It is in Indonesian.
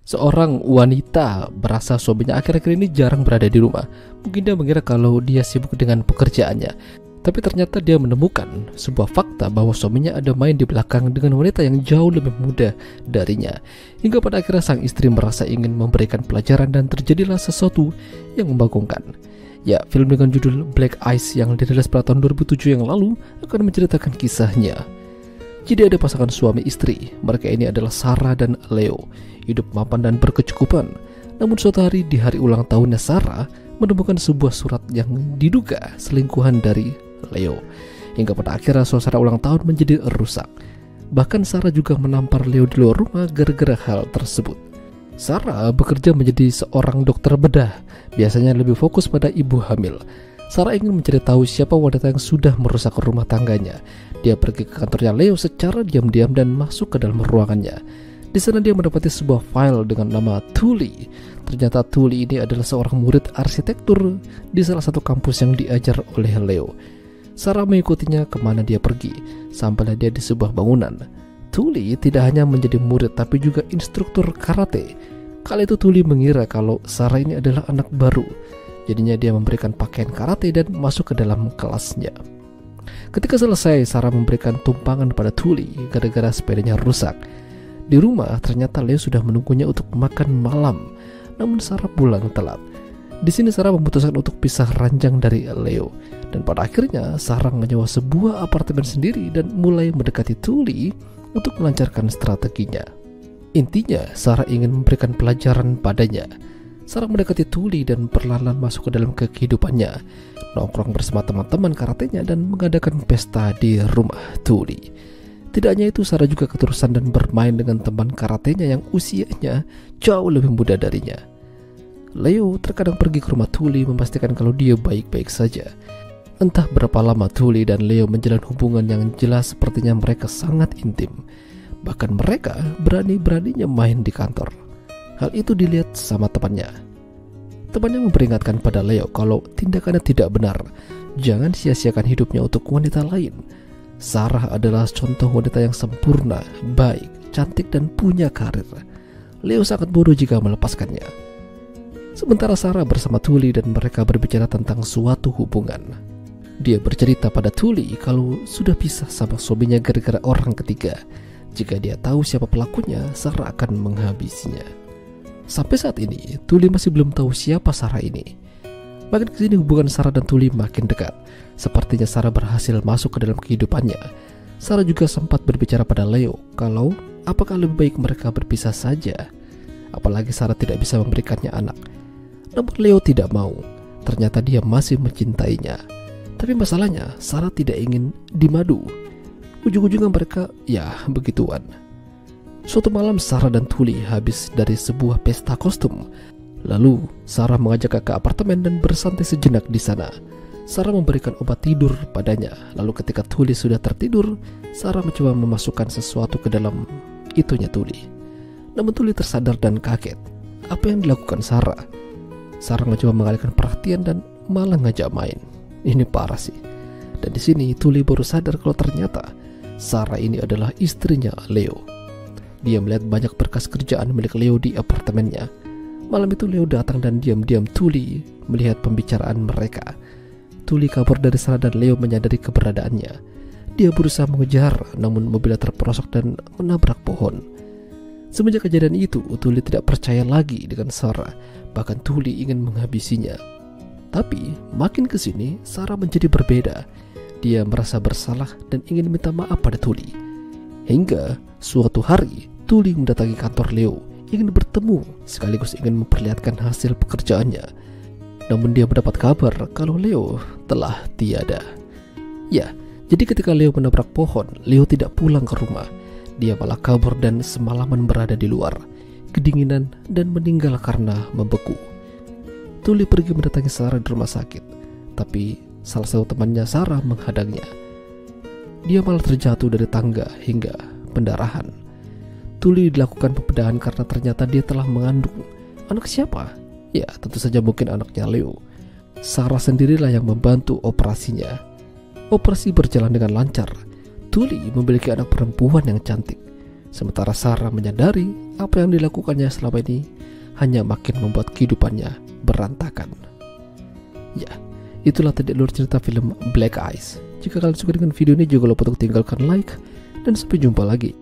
Seorang wanita merasa suaminya akhir-akhir ini jarang berada di rumah. Mungkin dia mengira kalau dia sibuk dengan pekerjaannya. Tapi ternyata dia menemukan sebuah fakta bahwa suaminya ada main di belakang dengan wanita yang jauh lebih muda darinya. Hingga pada akhirnya sang istri merasa ingin memberikan pelajaran dan terjadilah sesuatu yang membagongkan. Ya, film dengan judul Black Eyes yang dirilis pada tahun 2007 yang lalu akan menceritakan kisahnya. Jadi ada pasangan suami istri. Mereka ini adalah Sarah dan Leo. Hidup mapan dan berkecukupan. Namun suatu hari di hari ulang tahunnya Sarah menemukan sebuah surat yang diduga selingkuhan dari Leo. Hingga pada akhirnya suasana ulang tahun menjadi rusak. Bahkan Sarah juga menampar Leo di luar rumah gara-gara hal tersebut. Sarah bekerja menjadi seorang dokter bedah. Biasanya lebih fokus pada ibu hamil. Sarah ingin mencari tahu siapa wanita yang sudah merusak rumah tangganya. Dia pergi ke kantornya Leo secara diam-diam dan masuk ke dalam ruangannya. Di sana dia mendapati sebuah file dengan nama Tully. Ternyata Tully ini adalah seorang murid arsitektur di salah satu kampus yang diajar oleh Leo. Sarah mengikutinya kemana dia pergi, sampailah dia di sebuah bangunan. Tully tidak hanya menjadi murid tapi juga instruktur karate. Kali itu Tully mengira kalau Sarah ini adalah anak baru. Jadinya dia memberikan pakaian karate dan masuk ke dalam kelasnya. Ketika selesai, Sarah memberikan tumpangan pada Tully gara-gara sepedanya rusak. Di rumah ternyata Leo sudah menunggunya untuk makan malam. Namun Sarah pulang telat. Di sini Sarah memutuskan untuk pisah ranjang dari Leo. Dan pada akhirnya Sarah menyewa sebuah apartemen sendiri dan mulai mendekati Tully untuk melancarkan strateginya. Intinya Sarah ingin memberikan pelajaran padanya. Sarah mendekati Tully dan perlahan masuk ke dalam kehidupannya, nongkrong bersama teman-teman karatenya dan mengadakan pesta di rumah Tully. Tidak hanya itu, Sarah juga keterusan dan bermain dengan teman karatenya yang usianya jauh lebih muda darinya. Leo terkadang pergi ke rumah Tully memastikan kalau dia baik-baik saja. Entah berapa lama Tully dan Leo menjalin hubungan yang jelas sepertinya mereka sangat intim. Bahkan mereka berani-beraninya main di kantor. Hal itu dilihat sama temannya. Temannya memperingatkan pada Leo kalau tindakannya tidak benar. Jangan sia-siakan hidupnya untuk wanita lain. Sarah adalah contoh wanita yang sempurna, baik, cantik dan punya karir. Leo sangat bodoh jika melepaskannya. Sementara Sarah bersama Tully dan mereka berbicara tentang suatu hubungan. Dia bercerita pada Tully kalau sudah pisah sama suaminya gara-gara orang ketiga. Jika dia tahu siapa pelakunya, Sarah akan menghabisinya. Sampai saat ini, Tully masih belum tahu siapa Sarah ini. Makin kesini hubungan Sarah dan Tully makin dekat. Sepertinya Sarah berhasil masuk ke dalam kehidupannya. Sarah juga sempat berbicara pada Leo kalau apakah lebih baik mereka berpisah saja. Apalagi Sarah tidak bisa memberikannya anak. Namun Leo tidak mau. Ternyata dia masih mencintainya. Tapi masalahnya Sarah tidak ingin dimadu. Ujung-ujungnya mereka ya begituan. Suatu malam Sarah dan Tully habis dari sebuah pesta kostum. Lalu Sarah mengajak ke apartemen dan bersantai sejenak di sana. Sarah memberikan obat tidur padanya. Lalu ketika Tully sudah tertidur, Sarah mencoba memasukkan sesuatu ke dalam itunya Tully. Namun Tully tersadar dan kaget. Apa yang dilakukan Sarah? Sarah mencoba mengalihkan perhatian dan malah ngajak main. Ini parah sih. Dan di sini Tully baru sadar kalau ternyata Sarah ini adalah istrinya Leo. Dia melihat banyak berkas kerjaan milik Leo di apartemennya. Malam itu Leo datang dan diam-diam Tully melihat pembicaraan mereka. Tully kabur dari sana dan Leo menyadari keberadaannya. Dia berusaha mengejar, namun mobilnya terperosok dan menabrak pohon. Semenjak kejadian itu, Tully tidak percaya lagi dengan Sarah. Bahkan Tully ingin menghabisinya. Tapi makin kesini Sarah menjadi berbeda. Dia merasa bersalah dan ingin minta maaf pada Tully. Hingga suatu hari Tully mendatangi kantor Leo, ingin bertemu sekaligus ingin memperlihatkan hasil pekerjaannya. Namun dia mendapat kabar kalau Leo telah tiada. Ya, jadi ketika Leo menabrak pohon, Leo tidak pulang ke rumah. Dia malah kabur dan semalaman berada di luar, kedinginan dan meninggal karena membeku. Tully pergi mendatangi Sarah di rumah sakit, tapi salah satu temannya Sarah menghadangnya. Dia malah terjatuh dari tangga hingga pendarahan. Tully dilakukan pembedahan karena ternyata dia telah mengandung. Anak siapa? Ya, tentu saja mungkin anaknya Leo. Sarah sendirilah yang membantu operasinya. Operasi berjalan dengan lancar. Tully memiliki anak perempuan yang cantik. Sementara Sarah menyadari apa yang dilakukannya selama ini hanya makin membuat kehidupannya berantakan. Ya, itulah tadi alur cerita film Black Eyes. Jika kalian suka dengan video ini, jangan lupa untuk tinggalkan like, dan sampai jumpa lagi.